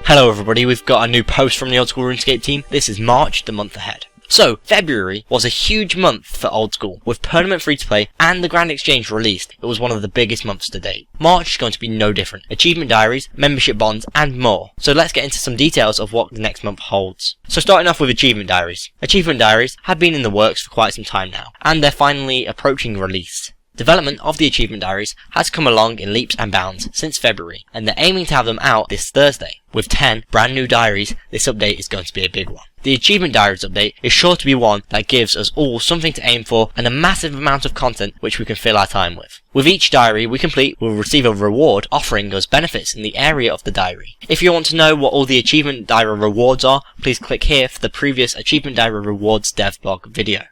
Hello everybody, we've got a new post from the Old School RuneScape team. This is March, the month ahead. So, February was a huge month for Old School, with Permanent Free-to-Play and the Grand Exchange released. It was one of the biggest months to date. March is going to be no different. Achievement diaries, membership bonds, and more. So let's get into some details of what the next month holds. So starting off with Achievement diaries. Achievement diaries have been in the works for quite some time now, and they're finally approaching release. Development of the Achievement Diaries has come along in leaps and bounds since February, and they're aiming to have them out this Thursday. With 10 brand new diaries, this update is going to be a big one. The Achievement Diaries update is sure to be one that gives us all something to aim for and a massive amount of content which we can fill our time with. With each diary we complete, we'll receive a reward offering us benefits in the area of the diary. If you want to know what all the Achievement Diary rewards are, please click here for the previous Achievement Diary Rewards dev blog video.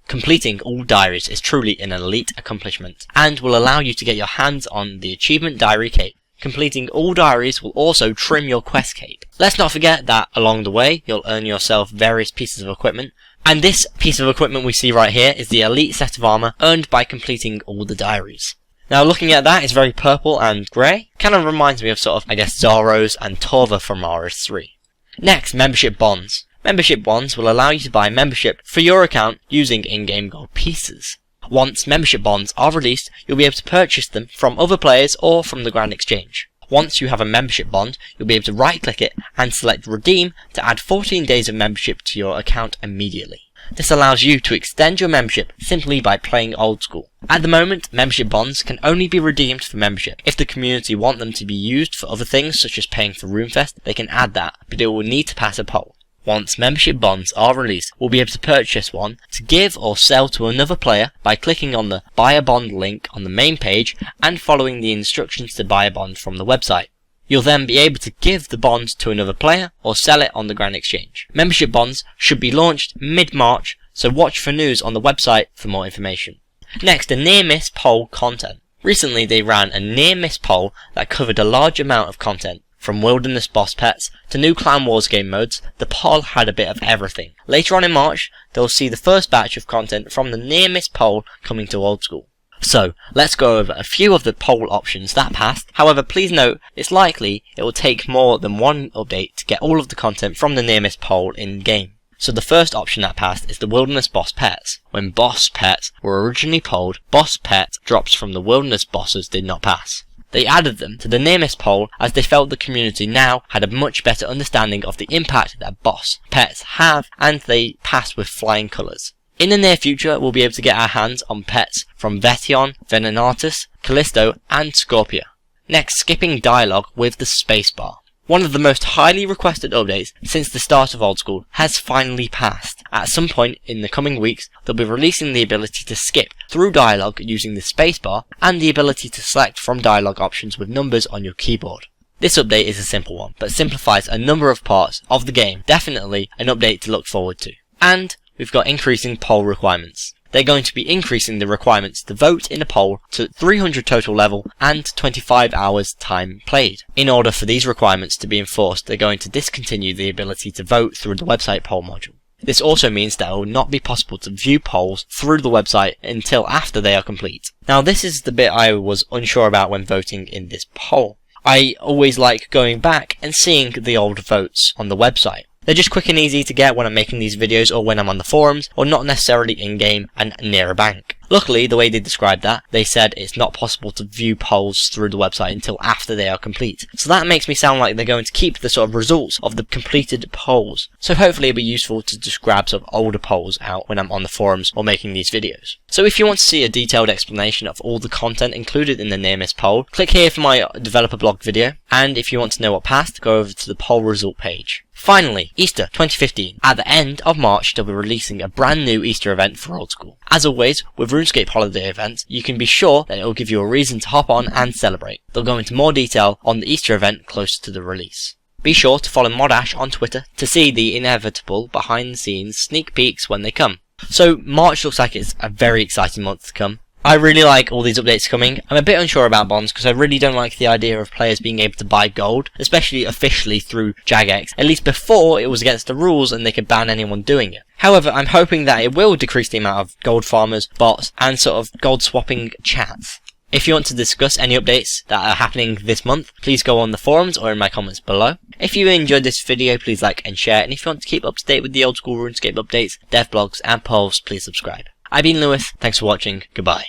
Completing all diaries is truly an elite accomplishment, and will allow you to get your hands on the Achievement Diary Cape. Completing all diaries will also trim your quest cape. Let's not forget that along the way, you'll earn yourself various pieces of equipment, and this piece of equipment we see right here is the elite set of armor earned by completing all the diaries. Now looking at that, it's very purple and grey. Kind of reminds me of Zaros and Torva from RS3. Next, membership bonds. Membership bonds will allow you to buy membership for your account using in-game gold pieces. Once membership bonds are released, you'll be able to purchase them from other players or from the Grand Exchange. Once you have a membership bond, you'll be able to right-click it and select Redeem to add 14 days of membership to your account immediately. This allows you to extend your membership simply by playing Old School. At the moment, membership bonds can only be redeemed for membership. If the community want them to be used for other things such as paying for RuneFest, they can add that, but it will need to pass a poll. Once membership bonds are released, we'll be able to purchase one to give or sell to another player by clicking on the Buy a Bond link on the main page and following the instructions to buy a bond from the website. You'll then be able to give the bond to another player or sell it on the Grand Exchange. Membership bonds should be launched mid-March, so watch for news on the website for more information. Next, a near-miss poll content. Recently they ran a near-miss poll that covered a large amount of content. From Wilderness Boss Pets to new Clan Wars game modes, the poll had a bit of everything. Later on in March, they'll see the first batch of content from the near-miss poll coming to Old School. So, let's go over a few of the poll options that passed. However, please note, it's likely it will take more than one update to get all of the content from the near-miss poll in-game. So the first option that passed is the Wilderness Boss Pets. When Boss Pets were originally polled, Boss Pet drops from the Wilderness Bosses did not pass. They added them to the near-miss poll as they felt the community now had a much better understanding of the impact that boss pets have, and they passed with flying colours. In the near future, we'll be able to get our hands on pets from Vetion, Venenatus, Callisto, and Scorpia. Next, skipping dialogue with the spacebar. One of the most highly requested updates since the start of Old School has finally passed. At some point in the coming weeks, they'll be releasing the ability to skip through dialogue using the spacebar and the ability to select from dialogue options with numbers on your keyboard. This update is a simple one, but simplifies a number of parts of the game. Definitely an update to look forward to. And we've got increasing poll requirements. They're going to be increasing the requirements to vote in a poll to 300 total level and 25 hours time played. In order for these requirements to be enforced, they're going to discontinue the ability to vote through the website poll module. This also means that it will not be possible to view polls through the website until after they are complete. Now this is the bit I was unsure about when voting in this poll. I always like going back and seeing the old votes on the website. They're just quick and easy to get when I'm making these videos or when I'm on the forums, or not necessarily in-game and near a bank. Luckily, the way they described that, they said it's not possible to view polls through the website until after they are complete. So that makes me sound like they're going to keep the sort of results of the completed polls. So hopefully it'll be useful to just grab some older polls out when I'm on the forums or making these videos. So if you want to see a detailed explanation of all the content included in the near-miss poll, click here for my developer blog video. And if you want to know what passed, go over to the poll result page. Finally, Easter 2015. At the end of March, they'll be releasing a brand new Easter event for Old School. As always, with RuneScape holiday events, you can be sure that it will give you a reason to hop on and celebrate. They'll go into more detail on the Easter event closer to the release. Be sure to follow Modash on Twitter to see the inevitable behind the scenes sneak peeks when they come. So March looks like it's a very exciting month to come. I really like all these updates coming. I'm a bit unsure about bonds because I really don't like the idea of players being able to buy gold, especially officially through Jagex, at least before it was against the rules and they could ban anyone doing it. However, I'm hoping that it will decrease the amount of gold farmers, bots, and sort of gold swapping chats. If you want to discuss any updates that are happening this month, please go on the forums or in my comments below. If you enjoyed this video, please like and share, and if you want to keep up to date with the Old School RuneScape updates, dev blogs and polls, please subscribe. I've been Lewis, thanks for watching, goodbye.